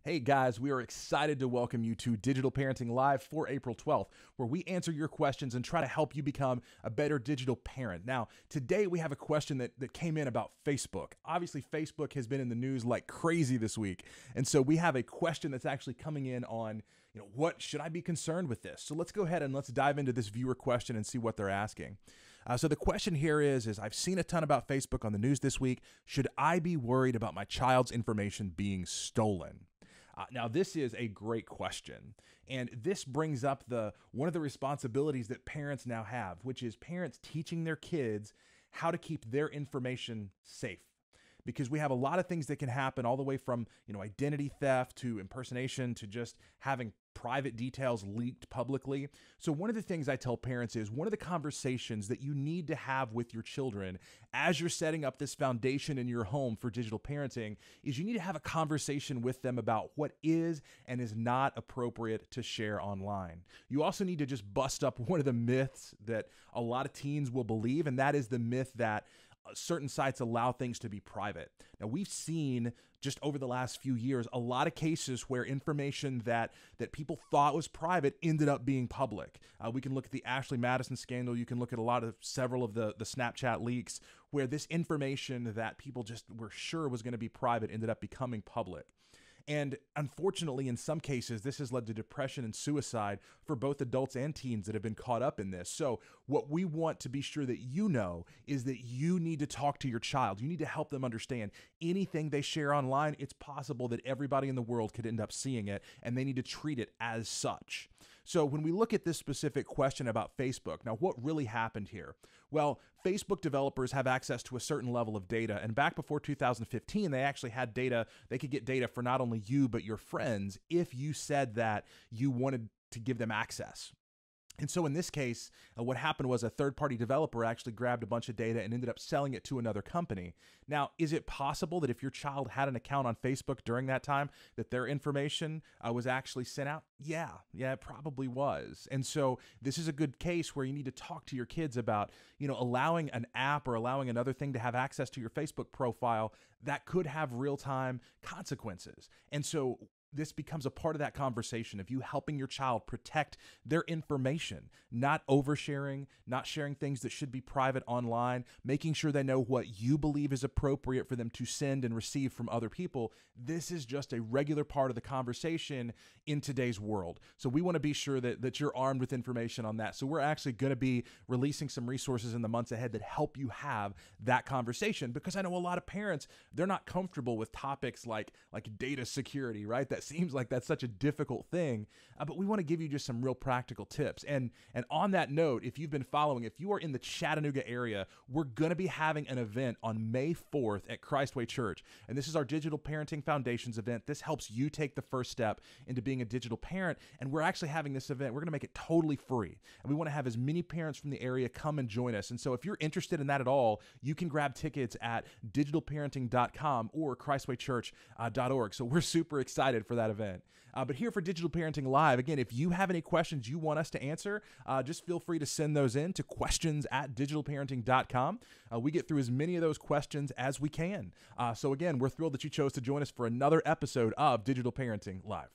Hey guys, we are excited to welcome you to Digital Parenting Live for April 12th, where we answer your questions and try to help you become a better digital parent. Now, today we have a question that came in about Facebook. Obviously, Facebook has been in the news like crazy this week. And so we have a question that's actually coming in on, what should I be concerned with this? So let's go ahead and let's dive into this viewer question and see what they're asking. So the question here is I've seen a ton about Facebook on the news this week. Should I be worried about my child's information being stolen? Now, this is a great question, and this brings up one of the responsibilities that parents now have, which is parents teaching their kids how to keep their information safe. Because we have a lot of things that can happen, all the way from identity theft to impersonation to just having private details leaked publicly. So one of the things I tell parents is one of the conversations that you need to have with your children as you're setting up this foundation in your home for digital parenting is you need to have a conversation with them about what is and is not appropriate to share online. You also need to just bust up one of the myths that a lot of teens will believe, and that is the myth that certain sites allow things to be private. Now, we've seen just over the last few years a lot of cases where information that people thought was private ended up being public. We can look at the Ashley Madison scandal. You can look at several of the Snapchat leaks where this information that people just were sure was going to be private ended up becoming public. And unfortunately, in some cases, this has led to depression and suicide for both adults and teens that have been caught up in this. So what we want to be sure that you know is that you need to talk to your child. You need to help them understand anything they share online. It's possible that everybody in the world could end up seeing it, and they need to treat it as such. So when we look at this specific question about Facebook, now what really happened here? Well, Facebook developers have access to a certain level of data, and back before 2015, they actually had data. They could get data for not only you, but your friends if you said that you wanted to give them access. And so in this case, what happened was a third-party developer actually grabbed a bunch of data and ended up selling it to another company. Now, is it possible that if your child had an account on Facebook during that time, that their information was actually sent out? Yeah, it probably was. And so this is a good case where you need to talk to your kids about, allowing an app or allowing another thing to have access to your Facebook profile that could have real-time consequences. And so this becomes a part of that conversation of you helping your child protect their information, not oversharing, not sharing things that should be private online, making sure they know what you believe is appropriate for them to send and receive from other people. This is just a regular part of the conversation in today's world. So we want to be sure that you're armed with information on that. So we're actually going to be releasing some resources in the months ahead that help you have that conversation, because I know a lot of parents, they're not comfortable with topics like data security, right? That seems like that's such a difficult thing, but we want to give you just some real practical tips. And on that note, if you've been following, if you are in the Chattanooga area, we're going to be having an event on May 4th at Christway Church. And this is our Digital Parenting Foundations event. This helps you take the first step into being a digital parent. And we're actually having this event. We're going to make it totally free. And we want to have as many parents from the area come and join us. And so if you're interested in that at all, you can grab tickets at DigitalParenting.com or ChristwayChurch.org. So we're super excited for that event. But here for Digital Parenting Live, again, if you have any questions you want us to answer, just feel free to send those in to questions@DigitalParenting.com. We get through as many of those questions as we can. So again, we're thrilled that you chose to join us for another episode of Digital Parenting Live.